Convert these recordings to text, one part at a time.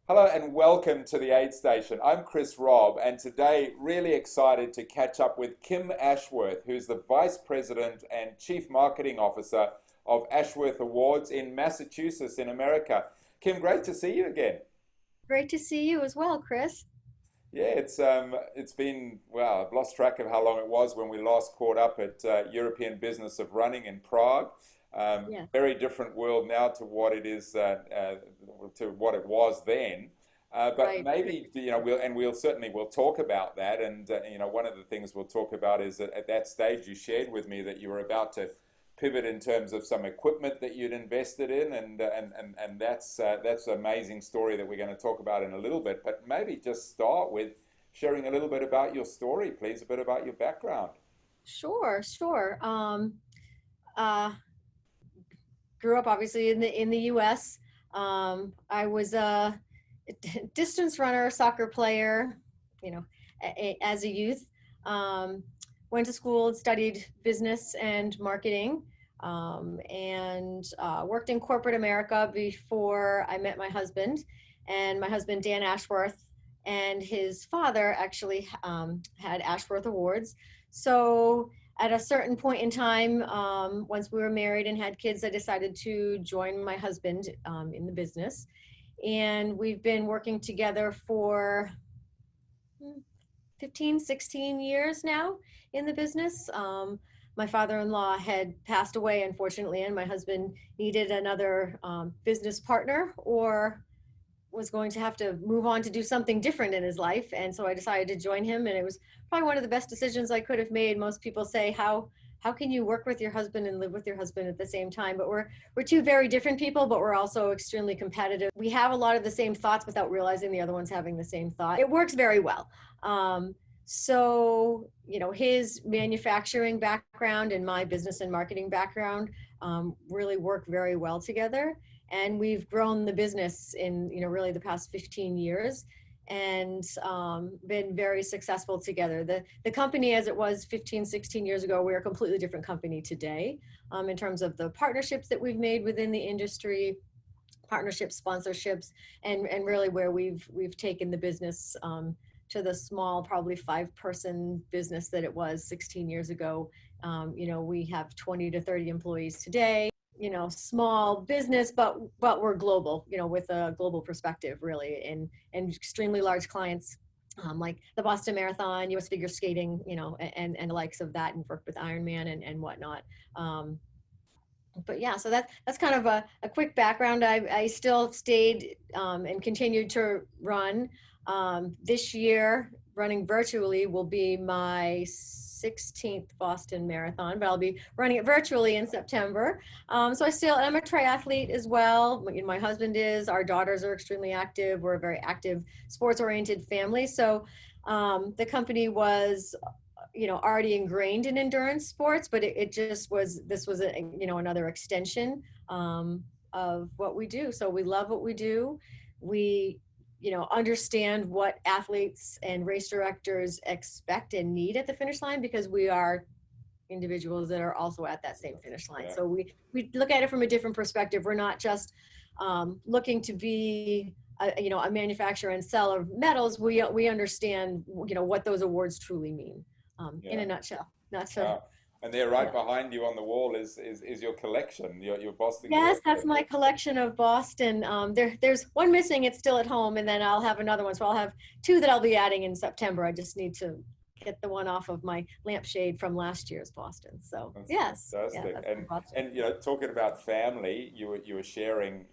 Hello and welcome to the Aid Station. I'm Chris Robb, and today really excited to catch up with Kim Ashworth, who's the Vice President and Chief Marketing Officer of Ashworth Awards in Massachusetts in America. Kim, great to see you again. Great to see you as well, Chris. Yeah, it's been, well, I've lost track of how long it was when we last caught up at European Business of Running in Prague. Yeah, Very different world now to what it is to what it was then. But right. maybe we'll certainly we'll talk about that. And one of the things we'll talk about is that at that stage you shared with me that you were about to pivot in terms of some equipment that you'd invested in, and that's an amazing story that we're going to talk about in a little bit. But maybe just start with sharing a little bit about your story, please, a bit about your background. Sure, sure. Uh, Grew up obviously in the U.S. I was a distance runner, soccer player, you know, as a youth. Um, Went to school, studied business and marketing, and worked in corporate America before I met my husband. And my husband, Dan Ashworth, and his father actually had Ashworth Awards. So at a certain point in time, once we were married and had kids, I decided to join my husband in the business. And we've been working together for 15, 16 years now in the business. My father-in-law had passed away, unfortunately, and my husband needed another business partner or was going to have to move on to do something different in his life. And so I decided to join him, and it was probably one of the best decisions I could have made. Most people say, how can you work with your husband and live with your husband at the same time? But we're two very different people, but we're also extremely competitive. We have a lot of the same thoughts without realizing the other one's having the same thought. It works very well. His manufacturing background and my business and marketing background really work very well together. And we've grown the business in, really the past 15 years and been very successful together. The company as it was 15, 16 years ago, we're a completely different company today in terms of the partnerships that we've made within the industry, partnerships, sponsorships, and really where we've taken the business to the small, probably 5-person business that it was 16 years ago. We have 20 to 30 employees today. Small business, but we're global, with a global perspective, really, and extremely large clients, like the Boston Marathon, U.S. figure skating, and the likes of that, and worked with Ironman and whatnot. But yeah, so that's kind of a quick background. I still stayed and continued to run. This year, running virtually will be my 16th Boston Marathon, but I'll be running it virtually in September. So I'm a triathlete as well. My husband is, our daughters are extremely active. We're a very active sports oriented family. So the company was already ingrained in endurance sports, but it just was, this was another extension of what we do. So we love what we do. We understand what athletes and race directors expect and need at the finish line, because we are individuals that are also at that same finish line. Yeah. So we look at it from a different perspective. We're not just looking to be a manufacturer and seller of medals. We understand what those awards truly mean, in Yeah. a nutshell. Not so. Wow. And there, right Yeah. behind you on the wall is your collection, your Boston Yes, collection. that's my collection of Boston. There's one missing. It's still at home, and then I'll have another one. So I'll have two that I'll be adding in September. I just need to get the one off of my lampshade from last year's Boston. So That's yes, yeah, fantastic. that's my Boston. And talking about family, you were sharing,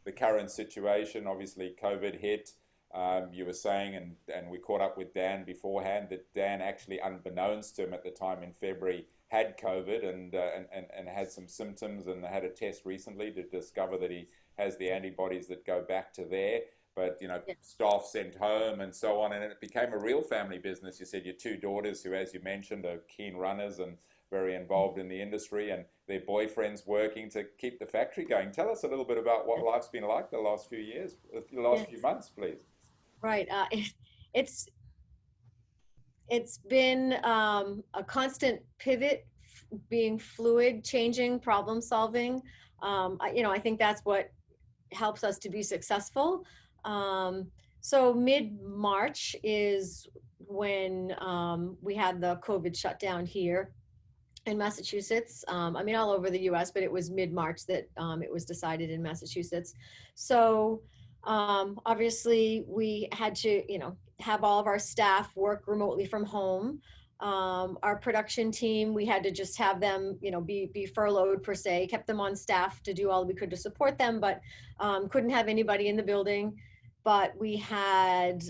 the current situation. Obviously, COVID hit. You were saying, and we caught up with Dan beforehand, that Dan actually, unbeknownst to him at the time in February, had COVID and had some symptoms, and had a test recently to discover that he has the antibodies that go back to there. But Yeah. staff sent home and so on, and it became a real family business. You said your two daughters, who, as you mentioned, are keen runners and very involved in the industry, and their boyfriends working to keep the factory going. Tell us a little bit about what life's been like the last few years, the last few Yes, months, please. right. It's it's been a constant pivot, being fluid, changing, problem solving. I think that's what helps us to be successful. So mid-March is when we had the COVID shutdown here in Massachusetts. I mean, all over the US, but it was mid-March that it was decided in Massachusetts. So obviously we had to, have all of our staff work remotely from home. Our production team, we had to just have them, be furloughed per se, kept them on staff to do all we could to support them, but couldn't have anybody in the building. But we had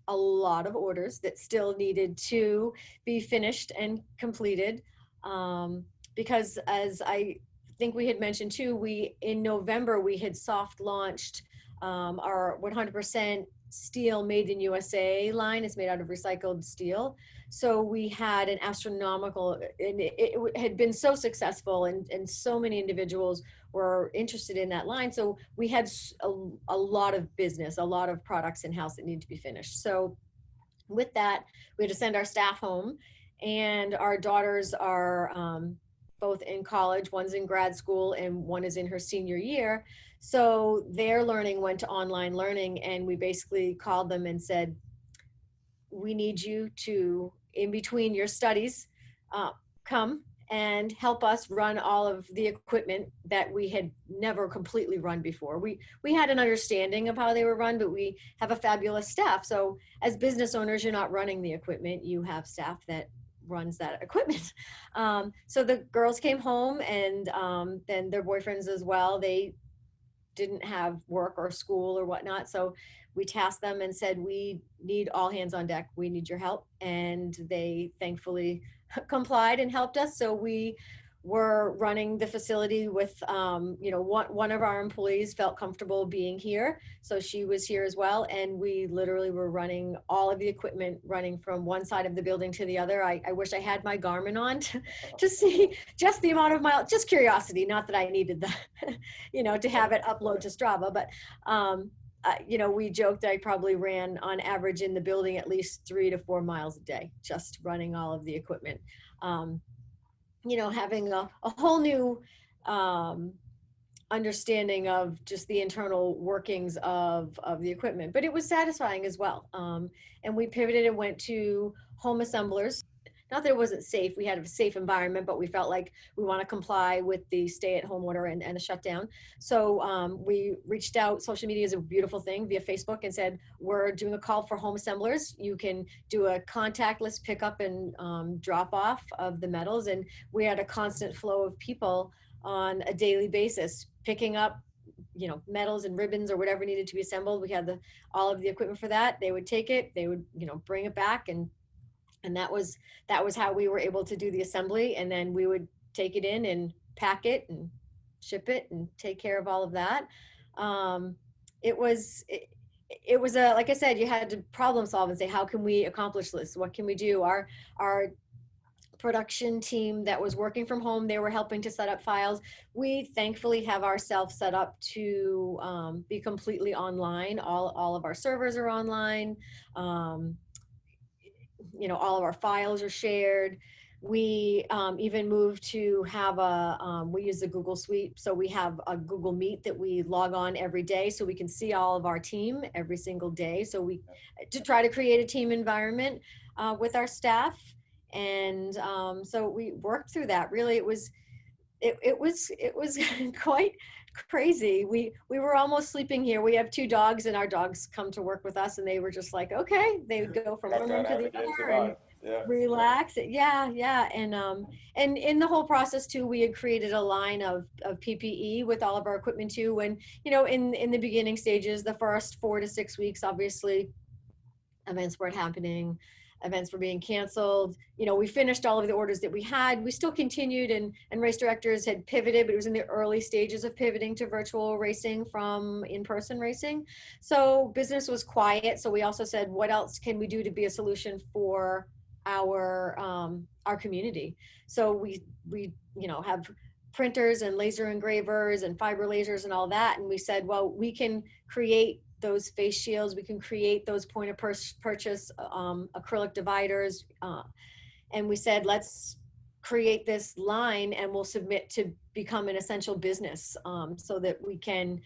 a lot of orders that still needed to be finished and completed. Um, because as I think we had mentioned too, in November, we had soft launched our 100% steel made in USA line. It's made out of recycled steel. So we had an astronomical, and it had been so successful, and so many individuals were interested in that line. So we had a lot of business, a lot of products in house that needed to be finished. So with that, we had to send our staff home, and our daughters are both in college. One's in grad school and one is in her senior year. So their learning went to online learning, and we basically called them and said, we need you to, in between your studies, uh, come and help us run all of the equipment that we had never completely run before. We had an understanding of how they were run, but we have a fabulous staff. So as business owners, you're not running the equipment, you have staff that runs that equipment. So the girls came home, and then their boyfriends as well. They didn't have work or school or whatnot. So we tasked them and said, we need all hands on deck. We need your help. And they thankfully complied and helped us. So we were running the facility with, one of our employees felt comfortable being here. So she was here as well. And we literally were running all of the equipment, running from one side of the building to the other. I wish I had my Garmin on to see just the amount of miles, just curiosity, not that I needed the, to have it upload to Strava, but we joked I probably ran on average in the building at least 3 to 4 miles a day, just running all of the equipment. Having a whole new understanding of just the internal workings of the equipment, but it was satisfying as well. And we pivoted and went to home assemblers. Not that it wasn't safe, we had a safe environment, but we felt like we want to comply with the stay-at-home order and the shutdown. So we reached out. Social media is a beautiful thing, via Facebook, and said, we're doing a call for home assemblers. You can do a contactless pickup and drop off of the metals. And we had a constant flow of people on a daily basis picking up metals and ribbons or whatever needed to be assembled. We had all of the equipment for that. They would take it, they would bring it back, and that was how we were able to do the assembly. And then we would take it in and pack it and ship it and take care of all of that. It was a, like I said, you had to problem solve and say, how can we accomplish this? What can we do? Our production team that was working from home, they were helping to set up files. We thankfully have ourselves set up to be completely online. All of our servers are online. All of our files are shared. We even moved to have we use the Google Suite. So we have a Google Meet that we log on every day, so we can see all of our team every single day. So to try to create a team environment with our staff. And so we worked through that. Really, it was quite crazy. We were almost sleeping here. We have 2 dogs, and our dogs come to work with us, and they were just like, okay, they would go from one room to the other and relax. Yeah. And in the whole process too, we had created a line of PPE with all of our equipment too. When in the beginning stages, the first 4 to 6 weeks, obviously events weren't happening, events were being canceled. We finished all of the orders that we had. We still continued, and race directors had pivoted, but it was in the early stages of pivoting to virtual racing from in-person racing. So business was quiet. So we also said, what else can we do to be a solution for our community? So we have printers and laser engravers and fiber lasers and all that. And we said, well, we can create those face shields, we can create those point of purchase acrylic dividers. And we said, let's create this line and we'll submit to become an essential business so that we can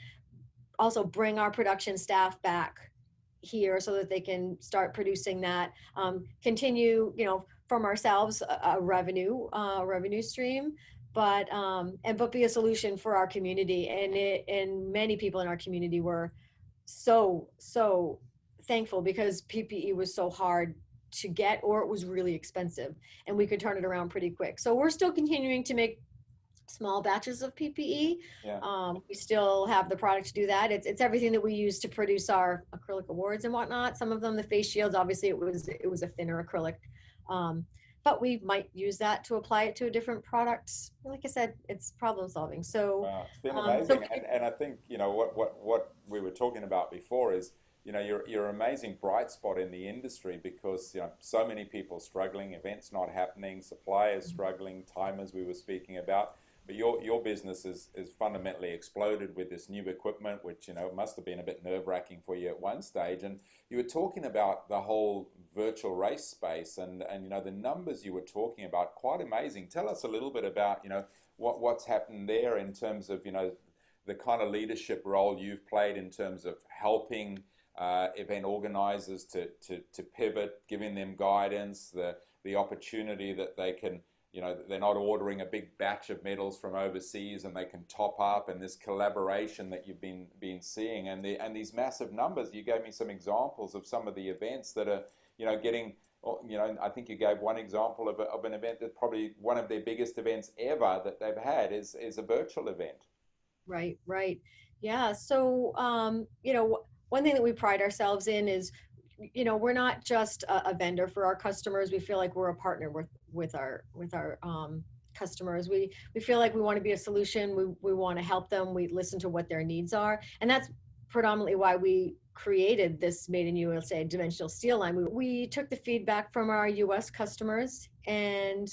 also bring our production staff back here so that they can start producing that, continue, from ourselves a revenue stream, but be a solution for our community. And many people in our community were so thankful, because PPE was so hard to get, or it was really expensive, and we could turn it around pretty quick. So we're still continuing to make small batches of PPE. Yeah. We still have the product to do that. It's everything that we use to produce our acrylic awards and whatnot. Some of them, the face shields, obviously it was a thinner acrylic, but we might use that to apply it to a different product. Like I said, it's problem solving. So, Wow, it's been so amazing, and I think what we were talking about before is you're an amazing bright spot in the industry, because so many people struggling, events not happening, suppliers struggling, time as we were speaking about. But your business is fundamentally exploded with this new equipment, which must have been a bit nerve-wracking for you at one stage. And you were talking about the whole virtual race space, and the numbers you were talking about, quite amazing. Tell us a little bit about what's happened there in terms of the kind of leadership role you've played in terms of helping event organizers to pivot, giving them guidance, the opportunity that they can, they're not ordering a big batch of medals from overseas, and they can top up, and this collaboration that you've been seeing, and these massive numbers. You gave me some examples of some of the events that are getting. I think you gave one example of an event that probably one of their biggest events ever that they've had is a virtual event. Right. Yeah. So, one thing that we pride ourselves in is, we're not just a vendor for our customers. We feel like we're a partner with our customers. We feel like we want to be a solution. We want to help them. We listen to what their needs are. And that's predominantly why we created this Made in USA dimensional steel line. We took the feedback from our US customers, and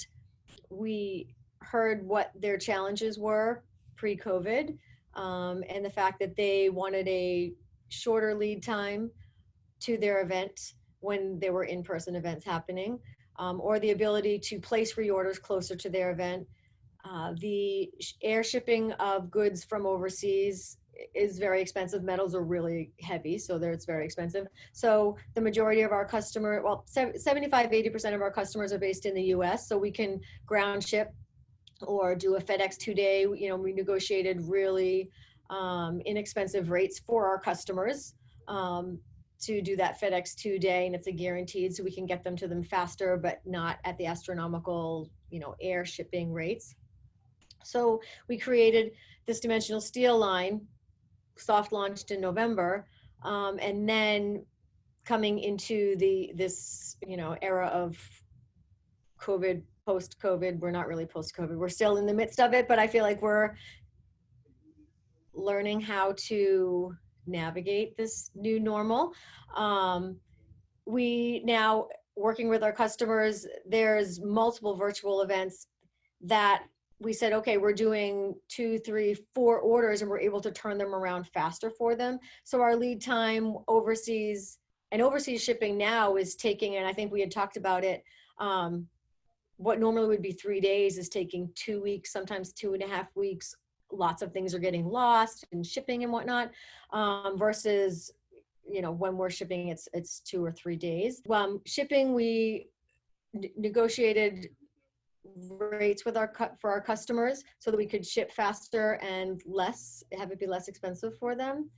we heard what their challenges were pre-COVID, and the fact that they wanted a shorter lead time to their event when there were in-person events happening, or the ability to place reorders closer to their event. The air shipping of goods from overseas is very expensive. Metals are really heavy, so it's very expensive. So the majority of our 75-80% of our customers are based in the US, so we can ground ship or do a FedEx 2-day. We negotiated really inexpensive rates for our customers to do that FedEx 2-day, and it's a guaranteed, so we can get them to them faster, but not at the astronomical, air shipping rates. So we created this dimensional steel line, soft launched in November, and then coming into this era of COVID, post-COVID. We're not really post-COVID. We're still in the midst of it, but I feel like we're learning how to navigate this new normal. We now, working with our customers, there's multiple virtual events that we said, okay, we're doing 2, 3, 4 orders, and we're able to turn them around faster for them. So our lead time overseas shipping now is taking, and I think we had talked about it, what normally would be 3 days is taking 2 weeks, sometimes 2.5 weeks. Lots of things are getting lost in shipping and whatnot, versus, when we're shipping, it's 2 or 3 days. Shipping, we negotiated rates for our customers so that we could ship faster and have it be less expensive for them.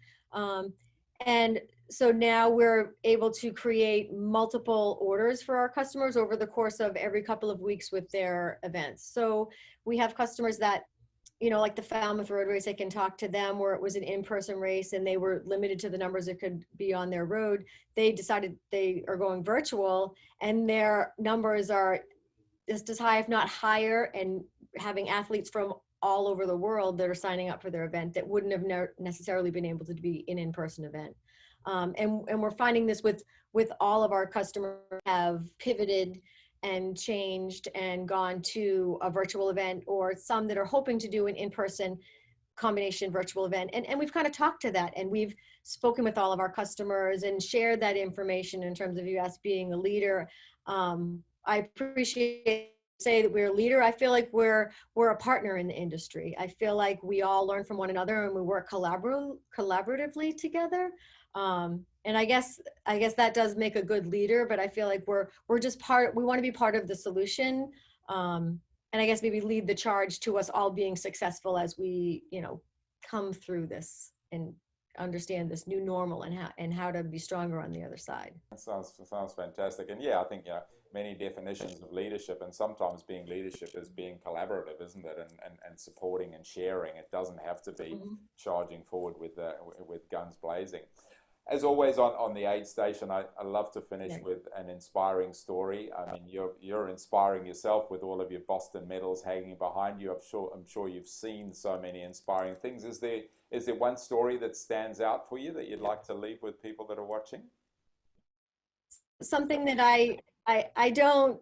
And so now we're able to create multiple orders for our customers over the course of every couple of weeks with their events. So we have customers that, like the Falmouth Road Race, I can talk to them where it was an in-person race and they were limited to the numbers that could be on their road. They decided they are going virtual, and their numbers are just as high, if not higher, and having athletes from all over the world that are signing up for their event that wouldn't have necessarily been able to be an in-person event. And we're finding this with all of our customers have pivoted and changed and gone to a virtual event, or some that are hoping to do an in-person combination virtual event. And we've kind of talked to that, and we've spoken with all of our customers and shared that information in terms of us being a leader. I appreciate say that we're a leader. I feel like we're a partner in the industry. I feel like we all learn from one another and we work collaboratively together. And I guess that does make a good leader, but I feel like we're just part, we want to be part of the solution. And I guess maybe lead the charge to us all being successful as we, come through this and understand this new normal and how to be stronger on the other side. That sounds fantastic. And yeah, I think, many definitions of leadership, and sometimes being leadership is being collaborative, isn't it? And supporting and sharing. It doesn't have to be Mhm. charging forward with guns blazing. As always on the aid station, I love to finish Yeah. with an inspiring story. I mean, you're inspiring yourself with all of your Boston medals hanging behind you. I'm sure you've seen so many inspiring things. Is there one story that stands out for you that you'd like to leave with people that are watching? Something that I don't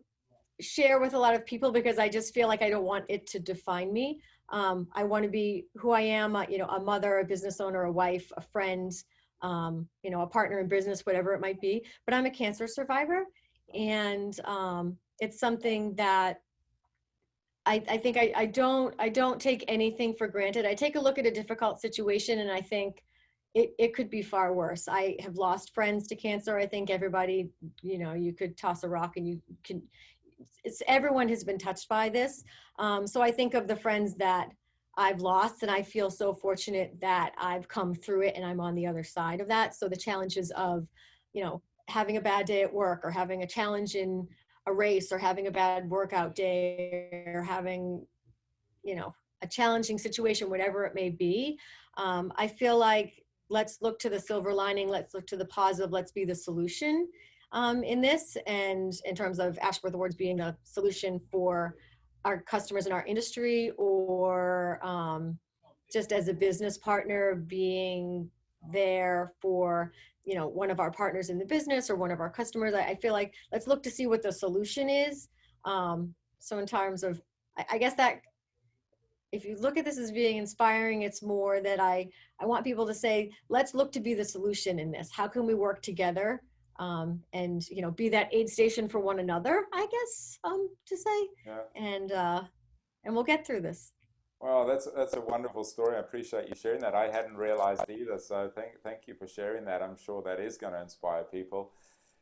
share with a lot of people because I just feel like I don't want it to define me. I want to be who I am, a mother, a business owner, a wife, a friend, a partner in business, whatever it might be. But I'm a cancer survivor, and it's something that I think I don't take anything for granted. I take a look at a difficult situation and I think it could be far worse. I have lost friends to cancer. I think everybody, you could toss a rock and you can, it's everyone has been touched by this. So I think of the friends that I've lost and I feel so fortunate that I've come through it and I'm on the other side of that. So the challenges of, having a bad day at work or having a challenge in a race or having a bad workout day or having, a challenging situation, whatever it may be. I feel like let's look to the silver lining. Let's look to the positive. Let's be the solution in this. And in terms of Ashworth Awards being the solution for our customers in our industry, or just as a business partner being there for one of our partners in the business or one of our customers. I feel like let's look to see what the solution is. So in terms of, I guess that if you look at this as being inspiring, it's more that I want people to say, let's look to be the solution in this. How can we work together, and be that aid station for one another, I guess, to say, Yeah. and we'll get through this. Well, that's a wonderful story. I appreciate you sharing that. I hadn't realized either, so thank you for sharing that. I'm sure that is going to inspire people.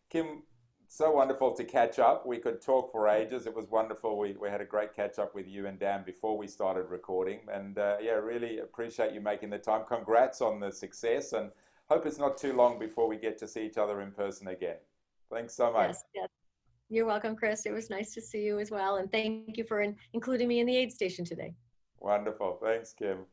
Kim, so wonderful to catch up. We could talk for ages. It was wonderful. We had a great catch up with you and Dan before we started recording, and yeah, really appreciate you making the time. Congrats on the success, and hope it's not too long before we get to see each other in person again. Thanks so much. Yes, yes. You're welcome, Chris. It was nice to see you as well. And thank you for including me in the aid station today. Wonderful. Thanks, Kim.